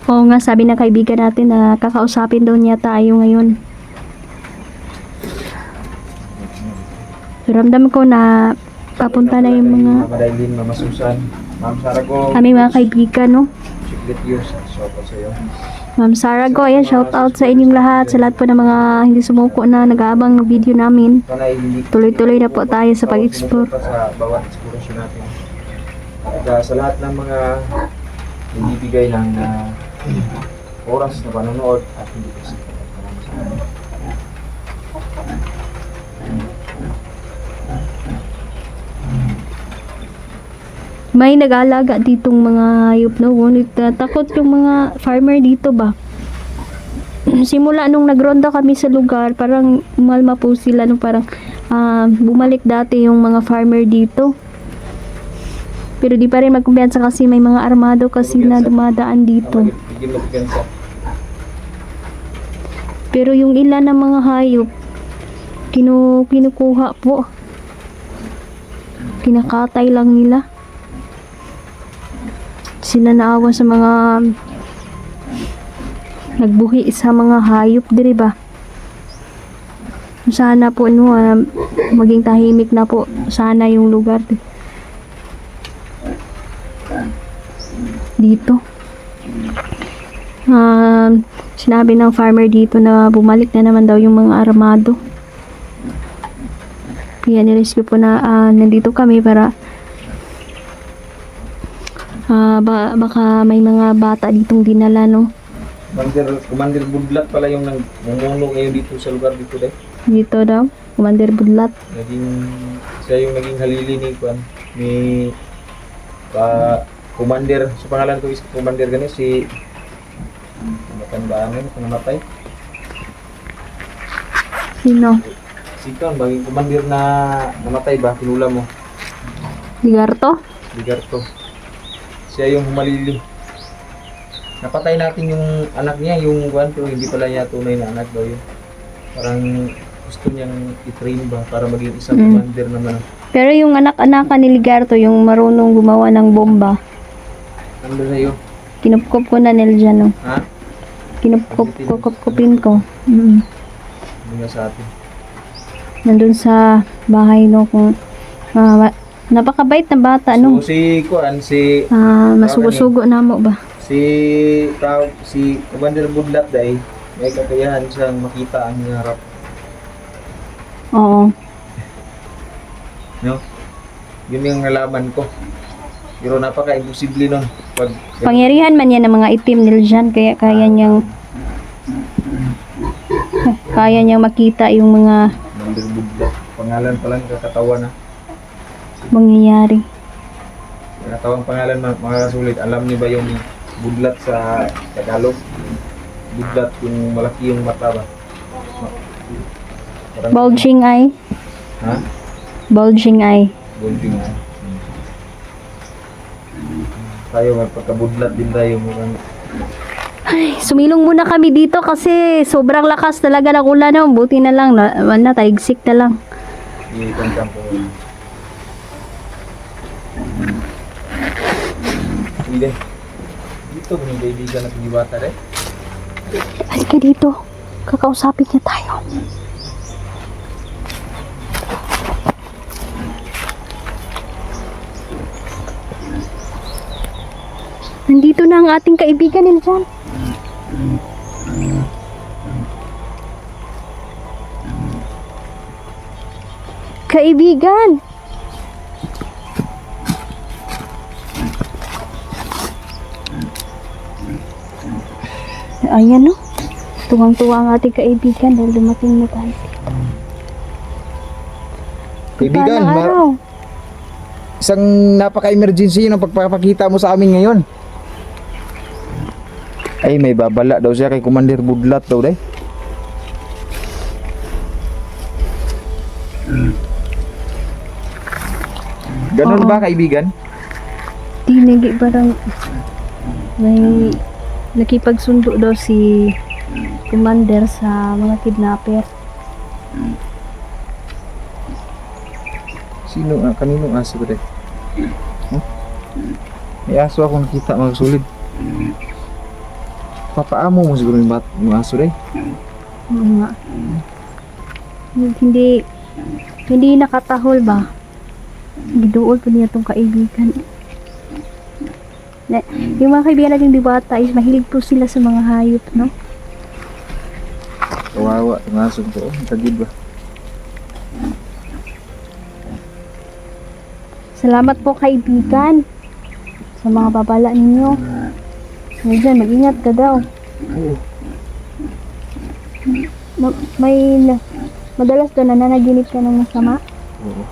Oo nga, sabi ng kaibigan natin na kakausapin daw niya tayo ngayon. So, ramdam ko na papunta na yung mga Mama Dailin, Mama Susan, Ma'am Sarago, aming mga kaibigan, no? Chiclet Years, shout out sa iyo. Ma'am Sarago, ayan, shout out sa inyong lahat, sa lahat po ng mga hindi sumuko na nag-aabang ng video namin. Sana hindi Tuloy-tuloy na po tayo sa pag-explore. Sa bawat explorasyon natin. At sa lahat ng mga nagbibigay ng oras na panonood at hindi kasi May nag-aalaga ditong mga hayop, no? Ngunit takot yung mga farmer dito ba? Simula nung nagronda kami sa lugar, parang umalma po sila, no? Parang bumalik dati yung mga farmer dito. Pero di pa rin magkumpiyansa kasi may mga armado kasi na dumadaan dito. bigyan magpigansa. Pero yung ilan ng mga hayop, kinukuha po. Kinakatay lang nila. Sila naawa sa mga nagbuhi sa mga hayop, di ba? Sana po no, maging tahimik na po sana yung lugar dito. Sinabi ng farmer dito na bumalik na naman daw yung mga armado. Kaya nirescue po na nandito kami para baka may mga bata ditong dinala, no? Commander Budlat pala yung nangumuno ngayon dito sa lugar dito deh. Dito daw, Commander Budlat. Siya yung naging halili ni Juan, ni Commander, sa pangalan ko is Commander gani si matandaan kung namatay. Sino? Si Juan, baging Commander na namatay ba, pinula mo, Ligarto? Ligarto. Siya yung humalili. Napatay natin yung anak niya, yung Juan, pero hindi pala niya tunay na anak daw yun. Parang gusto niyang i-train ba para maging isang commander naman. Pero yung anak-anakan ni Ligarto, yung marunong gumawa ng bomba, Nandun sa'yo. kinupkup ko na nila dyan, no? Ha? Kinupkupin ko. Hindi nga sa atin. Nandun sa bahay, no? Kung, napakabait na bata, no? So si Kuan, si Masugo-sugo na mo ba? si Commander Budlat dai may kakayahan siyang makita ang harap, Oo. no? Yun yung nalaman ko. Pero napaka-imposible nun. Pangyarihan man yan ng mga itim nila dyan, kaya kaya niyang makita yung mga Commander Budlat. Pangalan pa lang kakatawa na. mangyayari. Kakatawang pangalan mga kasulit. Alam niyo ba yung Budlat sa Tagalog? Budlat yung malaki yung mata ba? Parang, Bulging eye. ha? Bulging eye. Bulging eye. Tayo magpagkabudlat din tayo mukhang. Ay, sumilong muna kami dito kasi sobrang lakas talaga ng ulan, no? Buti na lang, taigsik na lang. Ikan po. Sige. Dito kung yung kaibigan at yung bata rin. Halika dito. Kakausapin niya tayo. Nandito na ang ating kaibigan nila dyan. Kaibigan! Ayan, no? Tuwang-tuwa ang ating kaibigan dahil dumating na tayo. Kaibigan, Paano araw? isang napaka-emergency yung pagpapakita mo sa amin ngayon. Ay, may babala daw siya kay Commander Budlat daw day. Ganun Oo. ba kaibigan? Tinigi parang may nakipagsundo daw si commander sa mga kidnapper. Sino kaninong aso ba day? Huh? May aso akong nakita mga sulit. Papaamo mo siguro yung aso day. Oo nga. Hindi, hindi nakatahol ba? Giduol po niya itong kaibigan. Yung mga kaibigan natin Diwata is mahilig po sila sa mga hayop, no? Kawawa, yung aso ko. Oh, tagid ba? Salamat po kaibigan sa mga babala ninyo. Ngayon, mag-ingat ka daw. Madalas daw nananaginip ka ng masama. Oo.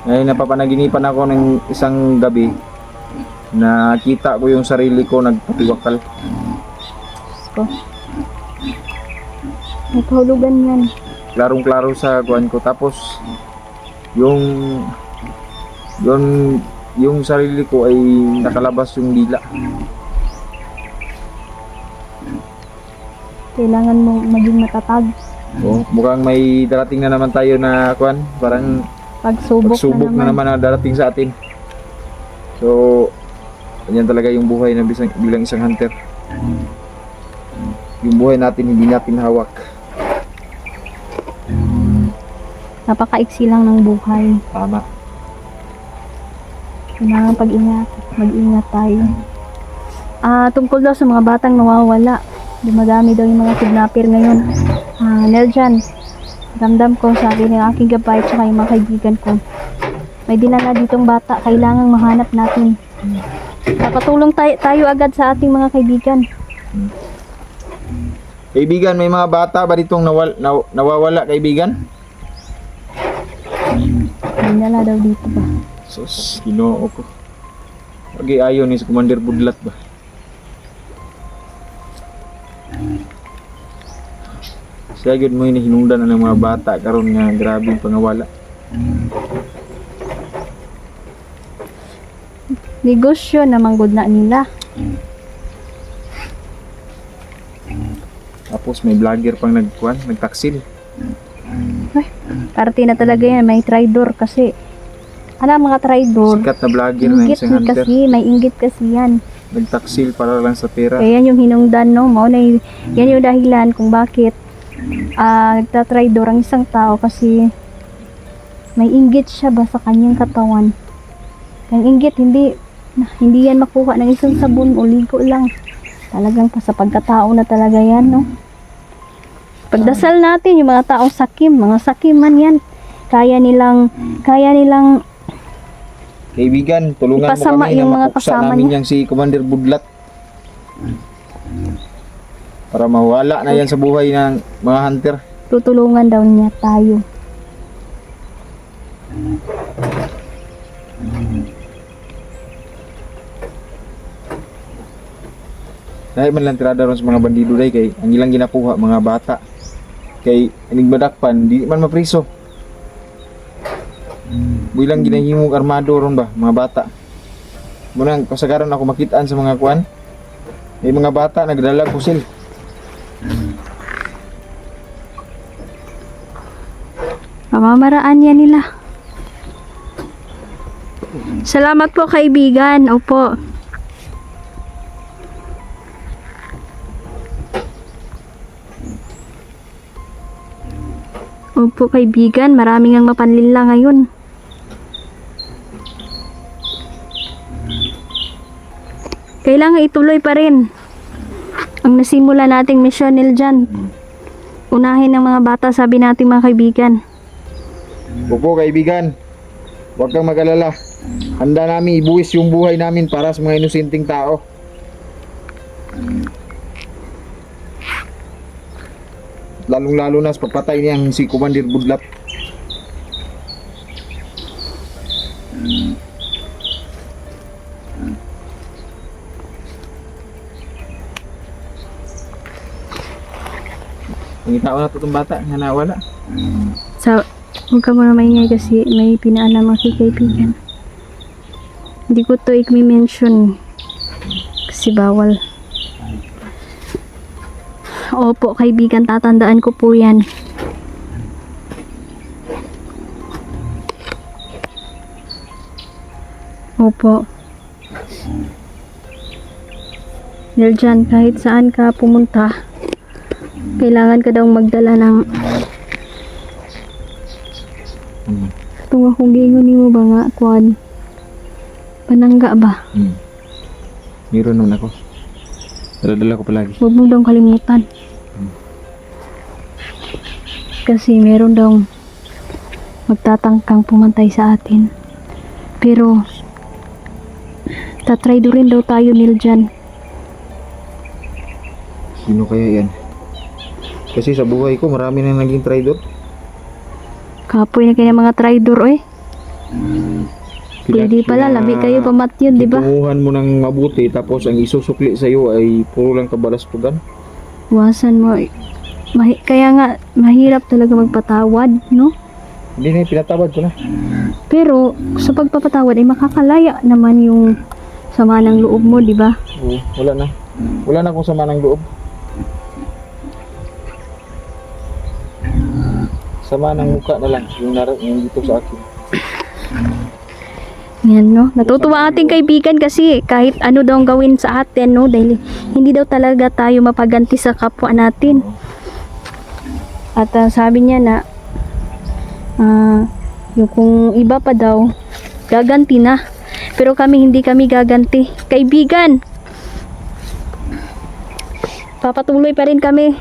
Ngayon napapanaginipan ako ng isang gabi. Nakita ko yung sarili ko nagpatiwakal. So, may kahulugan yan. Klarong-klaro sa kuwan ko. Tapos yung yung sarili ko ay nakalabas yung dila. Kailangan mo maging matatag. Oh, mukhang may darating na naman tayo na kuwan, parang Pagsubok na naman na darating sa atin. So, yan talaga yung buhay na bilang isang hunter. Yung buhay natin hindi natin hawak. Napakaiksi lang ng buhay. Tama. Kailangan pag-ingat. Mag-ingat tayo. Tungkol daw sa mga batang nawawala. Dumadami daw yung mga kidnapper ngayon. Neljan, ramdam ko, sabi ng aking gabay tsaka yung mga kaibigan ko. May dinala ditong bata. Kailangang mahanap natin. Papatulong tayo agad sa ating mga kaibigan. Kaibigan, may mga bata ba ditong nawawala, kaibigan? May dinala daw dito ba? Sus, ginoo ko. Okay, ayaw ni sa Commander Budlat ba? Siya yun mo hinungdan na ng mga bata karon nga grabe yung pangawala. Negosyo na manggod na nila. Tapos may vlogger pang nagtaksil. Ay, parte na talaga yan. May traidor kasi. Ano mga traidor? Sikat na vlogger na Inggit isang hunter. kasi. May inggit kasi yan. Nagtaksil para lang sa pera. Kaya yan yung hinungdan, no? Yan yung dahilan kung bakit nagtatraidor ang isang tao kasi may inggit siya ba sa kanyang katawan. Ang inggit, hindi yan makuha ng isang sabon o ligo lang. Talagang pa sa pagkatao na talaga yan, no? Pagdasal natin, yung mga taong sakim, mga sakiman yan. Kaya nilang Kaibigan, tulungan mo ipasama kami yung na mga mapuksa kasama namin niya. yang si Commander Budlat. Para mawala na yan sa buhay ng mga hunter. Tutulungan daw niya tayo. Dahil man lang tirada ron sa mga bandido day kay ang ilang ginapuha mga bata. Kay inig badakpan di man mapriso. Bilang ginahimog armado ron ba mga bata. Munang kasagaran ako makitaan sa mga kuan. May mga bata nagdala kusil. Pamamaraan yan nila. Salamat po kaibigan. Opo. Opo kaibigan, maraming ang mapanlila ngayon. Kailangan ituloy pa rin ang nasimula nating misyon dyan. Unahin ng mga bata, sabi natin mga kaibigan. Opo kaibigan. Huwag kang mag-alala. Handa namin ibuwis yung buhay namin para sa mga inosenteng tao. Lalong-lalo na sa pagpatay niyang si Commander Budlat. Pangitao na ito itong bata nga nawala. So, huwag ka muna maingay kasi may pinaalam ako kay kaibigan. Hindi ko to i-mention kasi bawal. Opo, kaibigan, tatandaan ko po yan. Opo. Niljan, kahit saan ka pumunta, kailangan ka daw magdala ng tunga kung gingon mo ba nga, kwan. Panangga ba? Meron naman ako. Dala-dala ko palagi. Huwag mo daw kalimutan. Kasi meron daw magtatangkang pumantay sa atin. Pero tatry do rin daw tayo, Niljan. Sino kaya yan? Kasi sa buhay ko marami na naging traidor. Kapoy na kaya mga traidor, oy. Pwede pala, labi kayo pamatyon, di ba? Itunguhan mo ng mabuti tapos ang isusukli sa iyo ay puro lang kabalastugan. Wasan mo. Kaya nga, mahirap talaga magpatawad, no? Hindi na, pinatawad ko na. Pero, sa pagpapatawad ay makakalaya naman yung sama ng loob mo, di ba? Oo, wala na. Wala na akong sama ng loob. Sama ng mukha na lang yung dito sa akin. Yan, no? Natutuwa ang ating kaibigan kasi kahit ano daw ang gawin sa atin, no? Dahil hindi daw talaga tayo mapaganti sa kapwa natin. At sabi niya na yung kung iba pa daw gaganti na, pero hindi kami gaganti. Kaibigan, papatuloy pa rin kami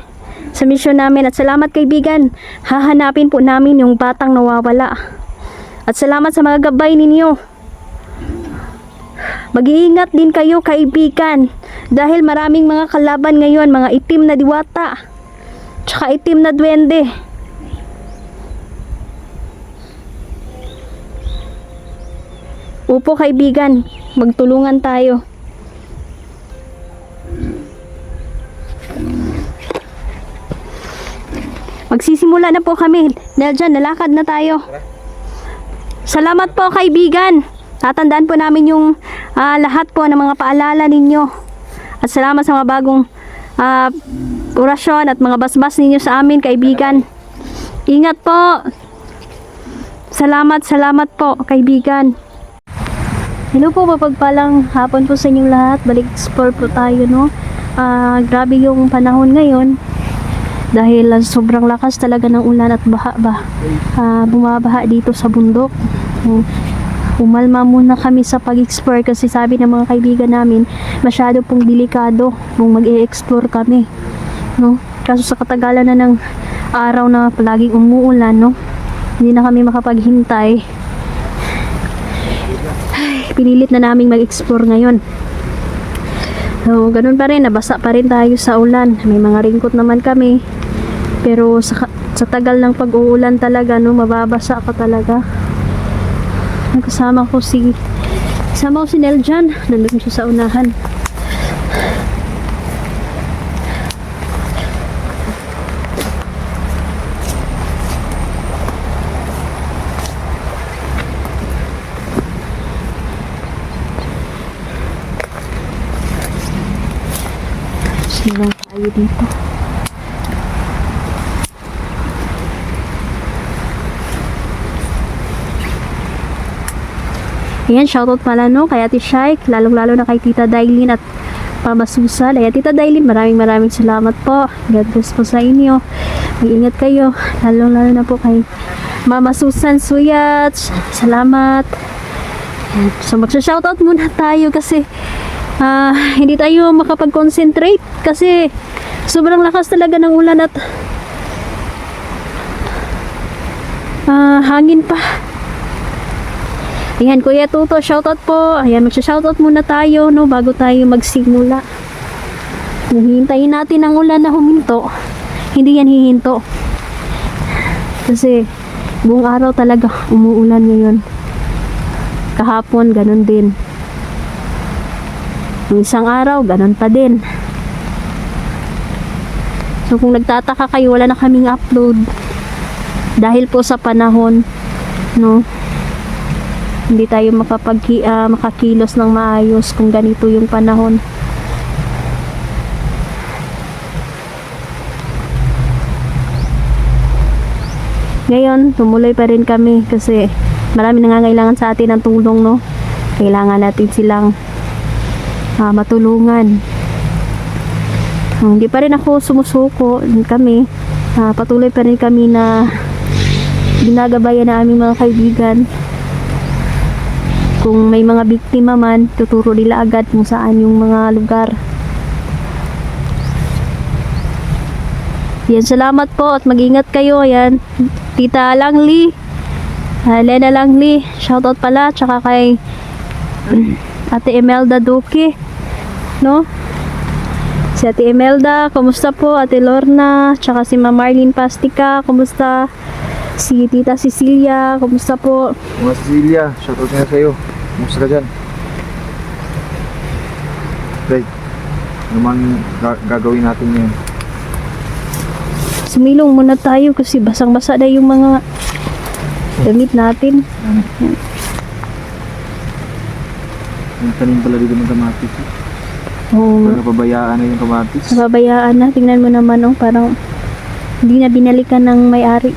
sa misyon namin. At salamat, kaibigan, hahanapin po namin yung batang nawawala. At salamat sa mga gabay ninyo. Mag-iingat din kayo, kaibigan, dahil maraming mga kalaban ngayon, mga itim na diwata tsaka itim na duwende. Upo, kaibigan, magtulungan tayo. Magsisimula na po kami. Niljan, nalakad na tayo. Salamat po, kaibigan. Tatandaan po namin yung lahat po ng mga paalala ninyo. At salamat sa mga bagong orasyon at mga basbas ninyo sa amin, kaibigan. Ingat po. Salamat po, kaibigan. Hello po, mapagpalang hapon po sa inyong lahat. Balik explore po tayo, no? Grabe yung panahon ngayon. Dahil sobrang lakas talaga ng ulan at baha ba. Bumabaha dito sa bundok. Umalma muna kami sa pag-explore kasi sabi ng mga kaibigan namin masyado pong delikado kung mag-e-explore kami, no? Kaso sa katagalan na ng araw na palaging umuulan, no? Hindi na kami makapaghintay. Ay, pinilit na naming mag-explore ngayon. So, ganun pa rin, nabasa pa rin tayo sa ulan. May mga ringkot naman kami. Pero sa tagal ng pag-uulan talaga, no, mababasa ka talaga. Kasama ko si Niljan. Nandun siya sa unahan. Silang tayo dito. Ayan, shoutout pala, no, kay Ate Shaik, lalong-lalo na kay Tita Dailin at Mama Susan. Ayan, Tita Dailin, maraming salamat po. God bless po sa inyo. Mag-ingat kayo, lalong-lalo na po kay Mama Susan Suyat. Salamat. Ayan, so, magsha-shoutout muna tayo kasi hindi tayo makapag-concentrate kasi sobrang lakas talaga ng ulan at hangin pa. Ayan, Kuya Tuto, shoutout po. Ayan, magsha-shoutout muna tayo, no, bago tayo magsimula. Hihintayin natin ang ulan na huminto. Hindi yan hihinto. Kasi buong araw talaga umuulan ngayon. Kahapon, ganun din. Yung isang araw, ganun pa din. So, kung nagtataka kayo, wala na kaming upload. Dahil po sa panahon, no, hindi tayo makakilos ng maayos kung ganito yung panahon. Ngayon, tumuloy pa rin kami kasi marami nangangailangan sa atin ng tulong, no? Kailangan natin silang matulungan. Hindi pa rin ako sumusuko. Kami, patuloy pa rin kami na ginagabayan na aming mga kaibigan. Kung may mga biktima man, tuturo nila agad kung saan yung mga lugar. Yan, salamat po at mag-ingat kayo. Yan, Tita Langli, Lena Langli, shoutout pala, tsaka kay Ate Imelda Duque, no? Si Ate Imelda, kumusta po? Ate Lorna, tsaka si Ma'am Marlene Pastica, kumusta? Si Tita Cecilia, kumusta po? Mga Cecilia, shoutout nga sa'yo. Kumusta ka dyan? Right. Naman gagawin natin ngayon. Sumilong muna tayo kasi basang-basa na yung mga damit natin. Yung tanim pala dito ng kamatis. Oo, Parang napabayaan na yung kamatis. nababayaan na. Tingnan mo naman, oh, parang hindi na binalikan ng may-ari.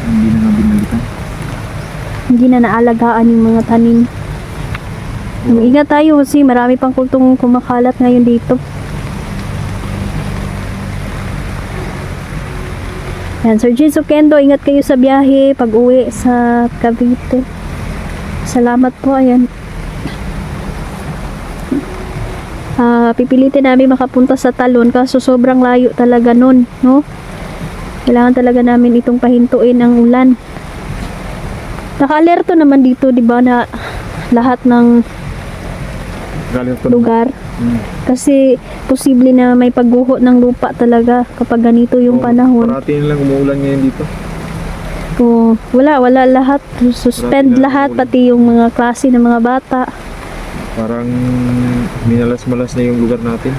Hindi na nga binalikan. Hindi na naalagaan yung mga tanim. Ingat tayo kasi marami pang kultong kumakalat ngayon dito. Yan, Sir Jinso Kendo, ingat kayo sa biyahe pag uwi sa Cavite. Salamat po, ayan. Pipilitin namin makapunta sa Talon kaso sobrang layo talaga nun, no? Kailangan talaga namin itong pahintuin ang ulan. Naka-alerto naman dito, di ba, na lahat ng Galing ito. lugar. Kasi posible na may pagguho ng lupa talaga kapag ganito yung panahon. Parating lang umuulan ngayon dito. So, wala lahat. Suspend lahat, pati yung mga klase ng mga bata. Parang minalas-malas na yung lugar natin.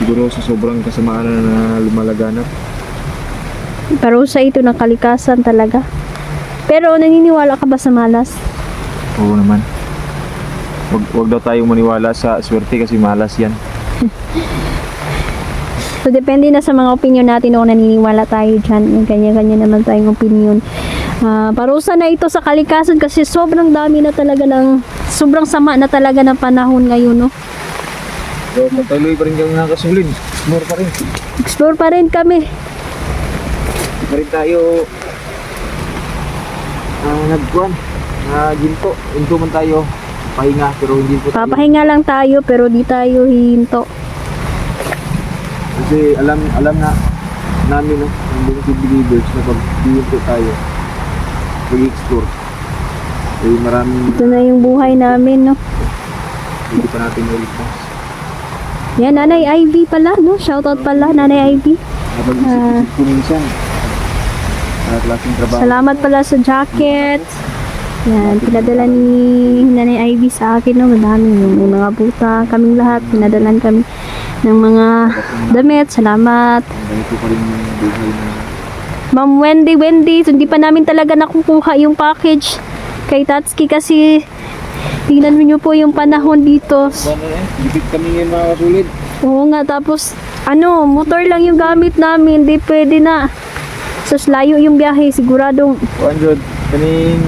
Siguro sa sobrang kasamaan na lumalaganap. Parusa ito ng kalikasan talaga. Pero naniniwala ka ba sa malas? Oo naman. Wag daw tayong maniwala sa swerte kasi malas yan. So, depende na sa mga opinion natin kung naniniwala tayo dyan. Kanya-kanya naman tayong opinion. Parusa na ito sa kalikasan kasi sobrang dami na talaga sobrang sama na talaga ng panahon ngayon, no? So, magtuloy pa rin kami nakasulin. More pa rin. Explore pa rin kami. Pa rin tayo nagkuhan. Ginto. Ginto man tayo. Pahinga pero hindi po tayo. Papahinga lang tayo pero di tayo hihinto. Kasi alam na namin, no, ang mga believers na pag ginto tayo, pag-explore. Eh maraming Ito na yung buhay namin, no? hindi pa natin ulitas. Yan, Nanay Ivy pala, no? Shoutout pala, Nanay Ivy. Kapag isip-isip ko minsan, klaseng trabaho. Salamat pala sa jacket. Yan, pinadala ni Nanay Ivy sa akin, no? Madami yung mga buta. Kaming lahat, pinadalan kami ng mga damit. Salamat. Ganito pa rin yung buhay na Ma'am Wendy, so hindi pa namin talaga nakukuha yung package kay Tatsuki kasi tingnan niyo po yung panahon dito. dikit kami ngayon mga kasulid. Oo nga, tapos motor lang yung gamit namin, hindi pwede na. Sus, layo yung biyahe, siguradong 100, kaning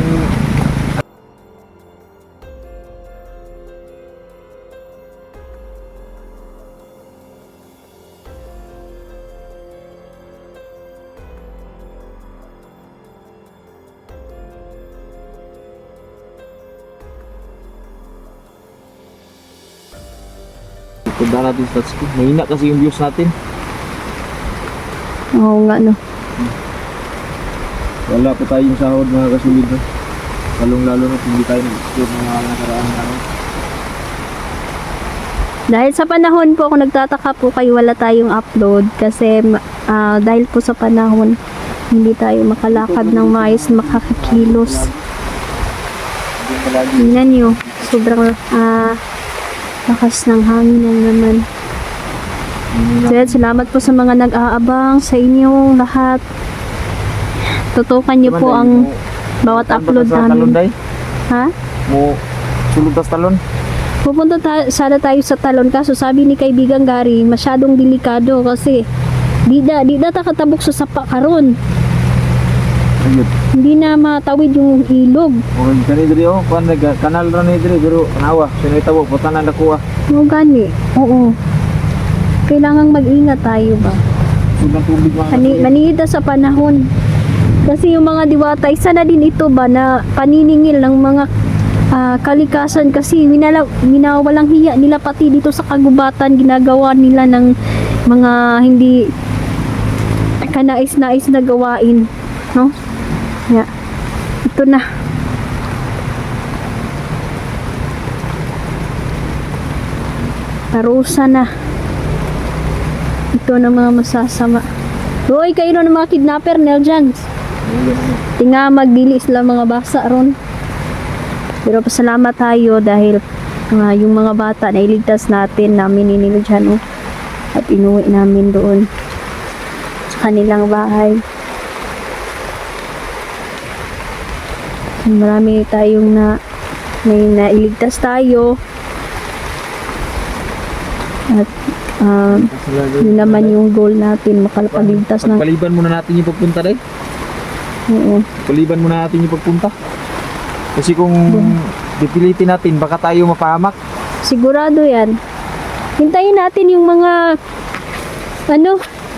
punta natin sa Tatsuki. Mahina kasi yung views natin. oo nga, no. Wala pa tayong sahod mga kasulid. No? Lalong-lalo na hindi tayo nag-explore ng mga nakaraan namin. Dahil sa panahon po, kung nagtataka po kayo, wala tayong upload kasi dahil po sa panahon, hindi tayo makalakad ng maayos, makakikilos. Tingnan nyo, sobrang lakas ng hangin lang naman. So, yan, salamat po sa mga nag-aabang, sa inyong lahat. Tutukan nyo po ang bawat upload namin. Ha? Mo sulod tas talon. Pupunta sana tayo sa Talon kaso sabi ni kaibigang Gary, masyadong delikado kasi di na takatabok sa sapa karon. Ayun. Hindi na matawid yung ilog. O kani diri kanal ra ni diri pero kanawa sinay tabo putan na nakuha. Mo gani. Oo. kailangang mag-ingat tayo ba? Sobrang tubig mga Manida sa panahon. Kasi yung mga diwata, isa na din ito ba na paniningil ng mga kalikasan kasi minawalang hiya nila pati dito sa kagubatan, ginagawa nila ng mga hindi kanais-nais na gawain, no? Yeah. Ito na. Parusa na. Ito na mga masasama. Roy, kayo ng mga kidnapper, Neljans. Tinga magdili sila mga basa ron. Pero pasalamat tayo dahil yung mga bata na iligtas natin namin inilidyan at inuwi namin doon sa kanilang bahay. Marami tayong may nailigtas tayo at yun naman yung goal natin, makapagligtas ng pagpaliban muna natin yung pagpunta dahil. Oo. Pagpaliban muna natin yung pagpunta. Kasi kung dipilitin natin, baka tayo mapahamak. Sigurado yan. Hintayin natin yung mga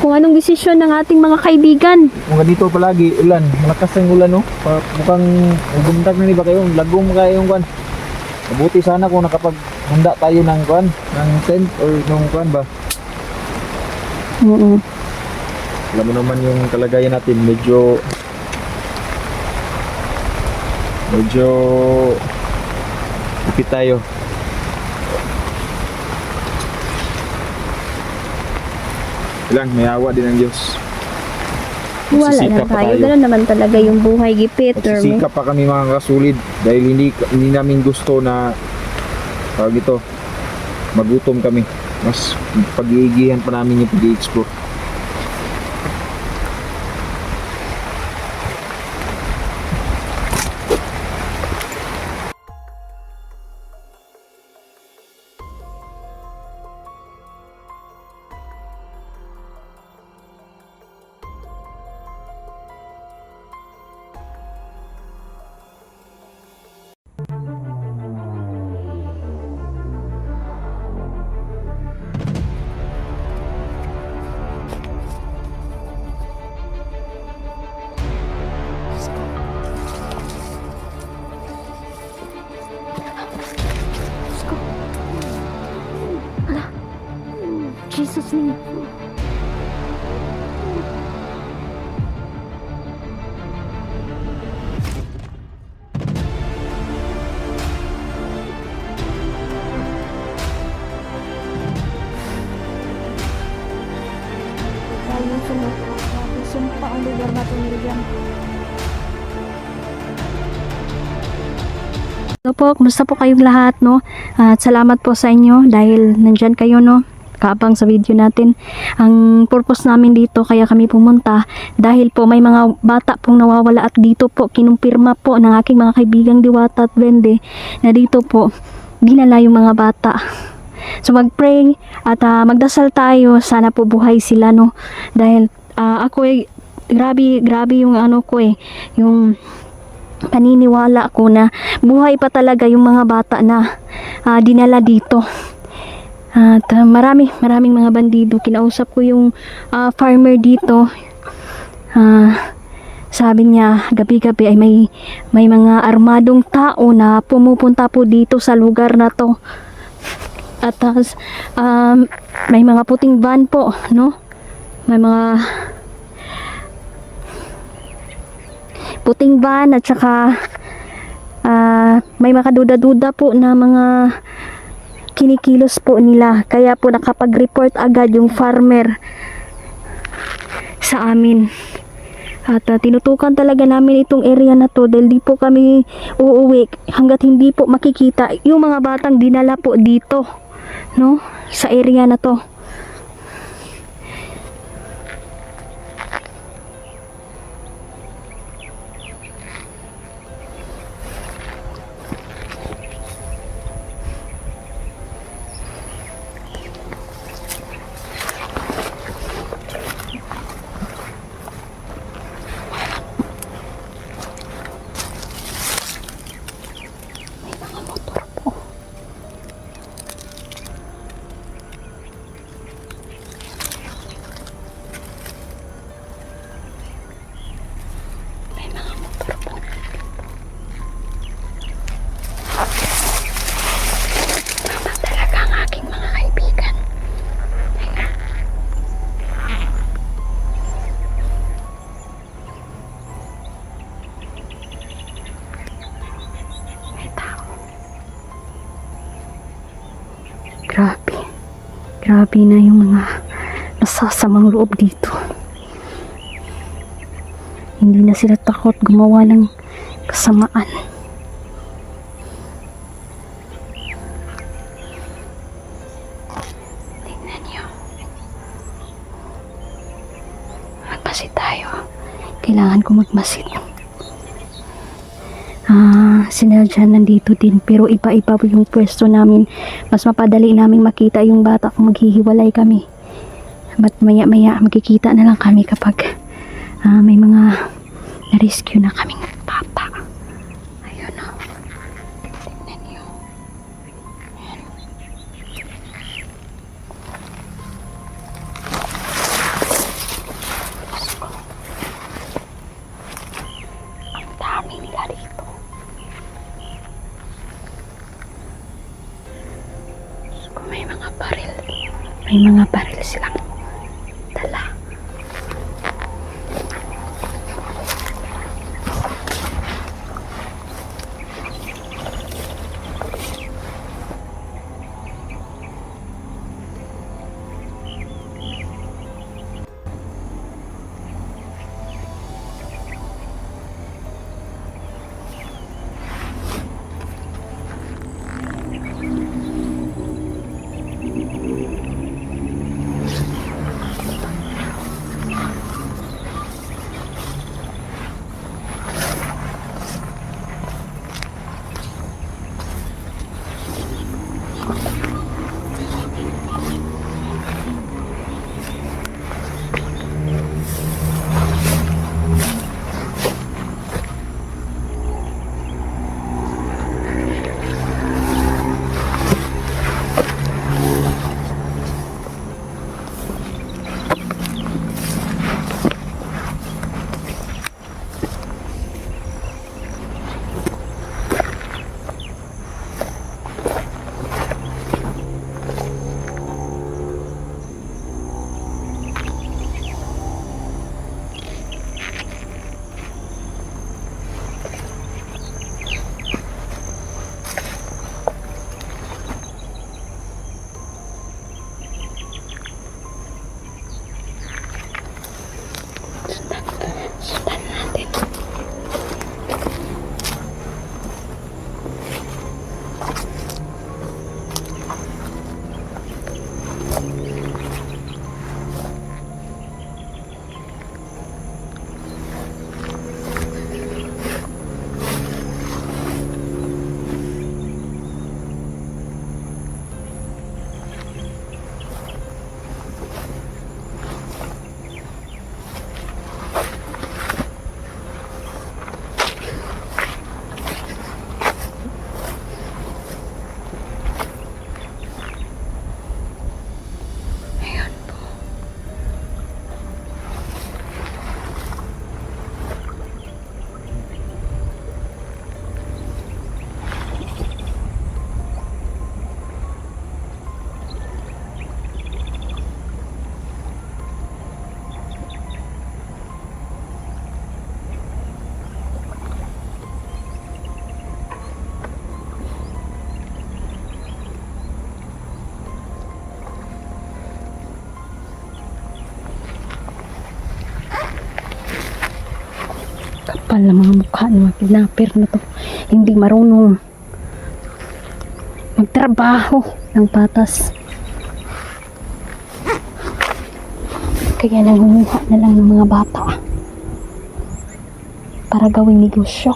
kung anong desisyon ng ating mga kaibigan. Kung ganito palagi, ulan, malakas ang ulan, no? Mukhang bumtag na ni ba kayo? Lagong kayo yung kwan. Mabuti sana kung nakapaghanda tayo ng kwan, ng tent or ng kwan ba? Oo. Alam mo naman yung kalagayan natin, medyo ipit tayo. Ilang, may awa din ang Diyos. Wala Magsisika na pa tayo. tayo. Ganun naman talaga yung buhay, gipit. Magsisikap pa kami mga kasulid dahil hindi namin gusto na magutom kami. Mas pag-iigihan pa namin yung pag-i-explore. Jesus name. Sumpa ang lugar natin nilagyan. Hello po, kumusta po kayong lahat, no? At salamat po sa inyo dahil nandyan kayo, no? Kaabang sa video natin. Ang purpose namin dito, kaya kami pumunta, dahil po may mga bata pong nawawala at dito po, kinumpirma po ng aking mga kaibigang Diwata at Bende na dito po, dinala yung mga bata. So mag-pray at magdasal tayo, sana po buhay sila, no? Dahil ako grabe yung yung paniniwala ko na buhay pa talaga yung mga bata na dinala dito. At maraming mga bandido. Kinausap ko yung farmer dito. Sabi niya gabi-gabi ay may mga armadong tao na pumupunta po dito sa lugar na to. At may mga puting van po, no? May mga puting van at saka may makaduda-duda po na mga kinikilos po nila. Kaya po nakapag-report agad yung farmer sa amin. At tinutukan talaga namin itong area na to dahil di po kami uuwi hanggat hindi po makikita yung mga batang dinala po dito, no? Sa area na to. Grabe na yung mga nasasamang loob dito. Hindi na sila takot gumawa ng kasamaan. Tingnan niyo. Magmasid tayo. Kailangan ko magmasid. Sinadya nandito din, pero iba-iba po yung pwesto namin. Mas mapadali namin makita yung bata kung maghihiwalay kami. But maya-maya magkikita na lang kami kapag may mga na-rescue na kaming bata. Ayun o. Tingnan niyo. Ayan. Ang dami nila dito. Kung may mga baril. May mga baril silang dala. Sundan natin. Kapal na mga mukha ng mga kidnapper na to. Hindi marunong magtrabaho ng patas. Kaya nangunguha na lang ng mga bata para gawing negosyo.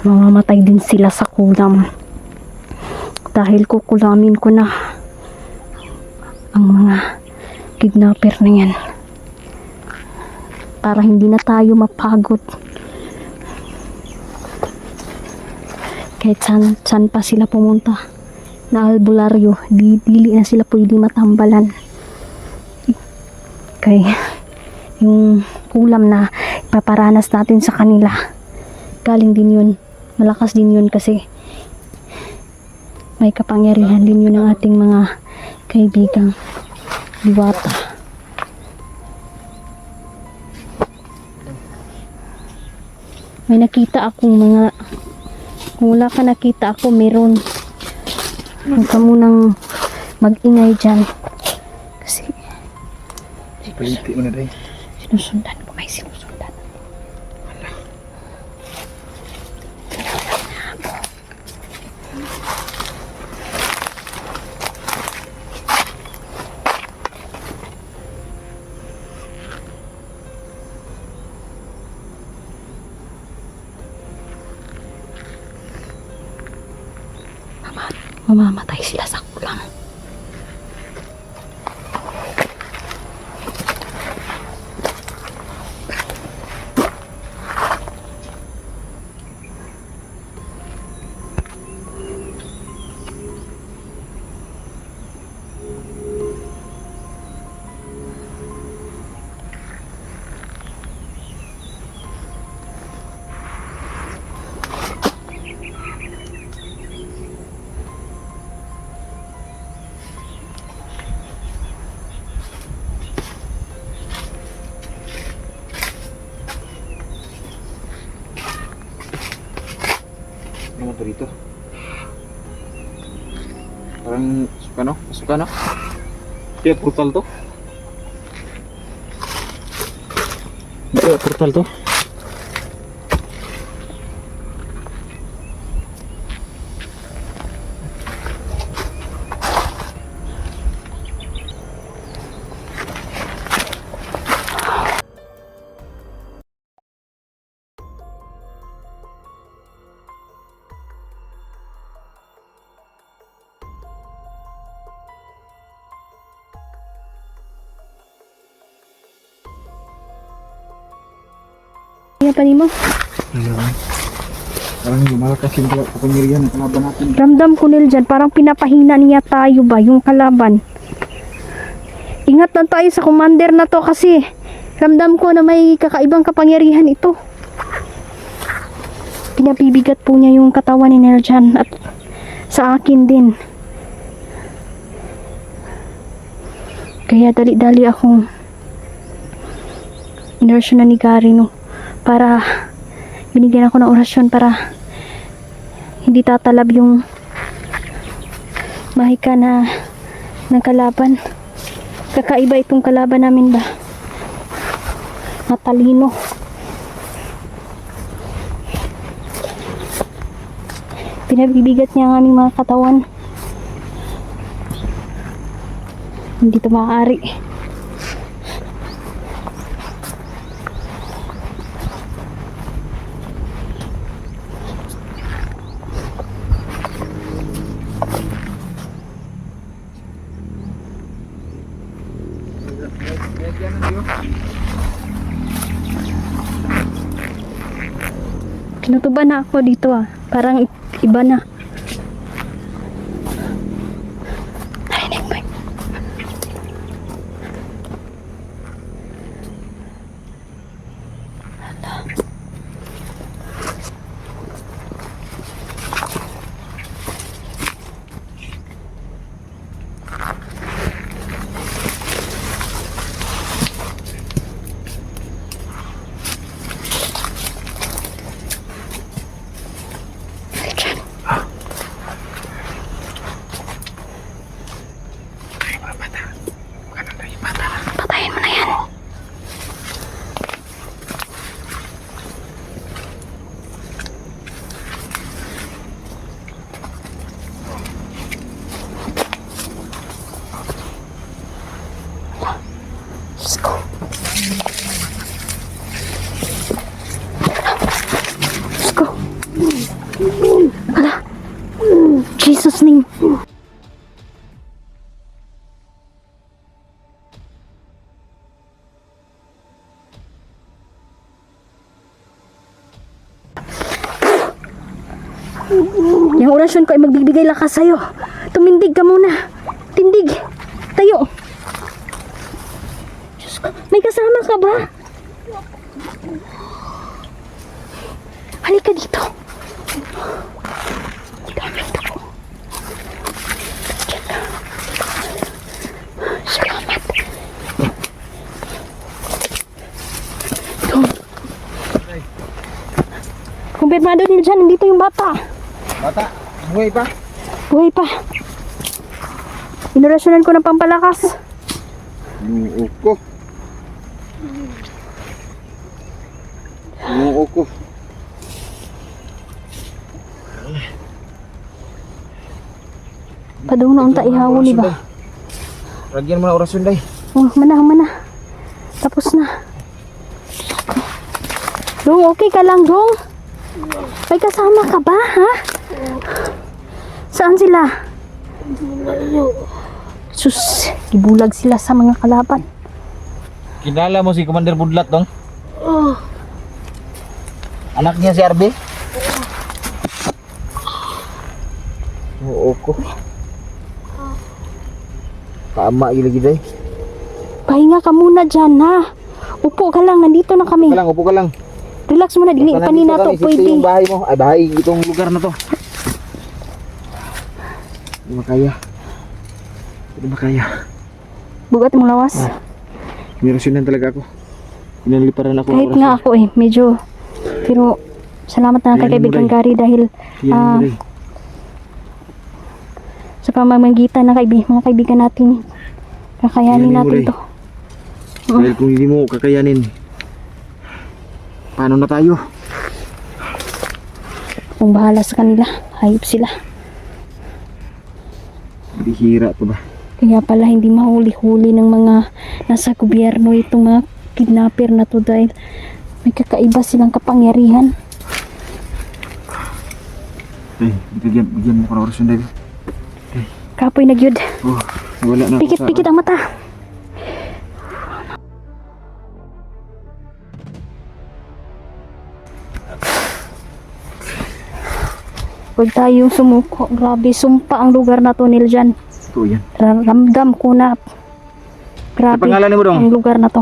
Mamamatay din sila sa kulam dahil kukulamin ko na ang mga kidnapper na yan. para hindi na tayo mapagod. Kahit saan pa sila pumunta na albularyo, dili na sila pwede matambalan. Kaya yung ulam na ipaparanas natin sa kanila, galing din yun, malakas din yun kasi may kapangyarihan din yun ng ating mga kaibigang diwata. May nakita akong mga, kung wala ka nakita ako, meron. Huwag ka munang mag-ingay dyan kasi Paliti mo na rin. sinusundan ko, may sinusundan. Mamamatay sila sa kulang. Ano to dito? Parang suka no? Suka no? Kaya portal to? Kaya portal to? Ano pa mo? Parang lumalakas yung kapangyarihan ng kalaban natin. Ramdam ko nil dyan, parang pinapahina niya tayo ba, yung kalaban. Ingat na tayo sa commander na to kasi ramdam ko na may kakaibang kapangyarihan ito. Pinabibigat po niya yung katawan ni Neljan at sa akin din. Kaya dali-dali akong inerasyon na ni Gary, no? Para binigyan ako ng orasyon para hindi tatalab yung mahika na ng kalaban. Kakaiba itong kalaban namin ba? Matalino. Pinabibigat niya ang aming mga katawan. Hindi ito maaari. Kinutuba na ako dito ah. Parang iba na. Narinig mo. Patayin mo na yan. Let's go. Let's go. Ala. Jesus name. Yung orasyon ko ay magbibigay lakas sa'yo. Tumindig ka muna. Tindig. Tayo. Diyos ko, may kasama ka ba? Halika dito. Gamit ako. Diyan ka. Salamat. Kumpirmado nila dyan, nandito yung bata. Bata, buhay pa. Buhay pa. Inorasyonan ko ng pampalakas. Uko. Uko. Padung na unta ihawon ni ba? Lagyan mo na orasyon, day. Oh, mana. Tapos na. Dong, okay ka lang, Dong? May kasama ka ba, ha? Saan sila? Sus, ibulag sila sa mga kalaban. Kilala mo si Commander Budlat, dong? Anak niya si Arbe? Oo ko. Tama gila-gila, day. Pahinga ka muna dyan, ha? Upo ka lang, nandito na kami. Upo ka lang. Relax muna, dili pa ni na to, pwede. Yung bahay mo. Ay, bahay itong lugar na to. Hindi makaya. Hindi makaya. Bugat mong lawas. May rasyonan talaga ako. Pinaliparan ako. Kahit nga ako medyo. Pero, salamat na kay kaibigan Gary dahil sa pamamagitan ng mga kaibigan natin, kakayanin natin to. Dahil kung hindi mo kakayanin, paano na tayo? Kung bahala sa kanila, hayop sila. Bihira to ba? Kaya pala hindi mahuli-huli ng mga nasa gobyerno itong mga kidnapper na to dahil may kakaiba silang kapangyarihan. Bigyan mo ko na orasyon, David. Kapoy nagyud. Oh, wala na. Pikit-pikit ang mata. Huwag tayong sumuko. Grabe, sumpa ang lugar na to, Niljan. Ito yan. Ramdam ko na. Grabe Sa pangalan mo, Dong? ang lugar na to.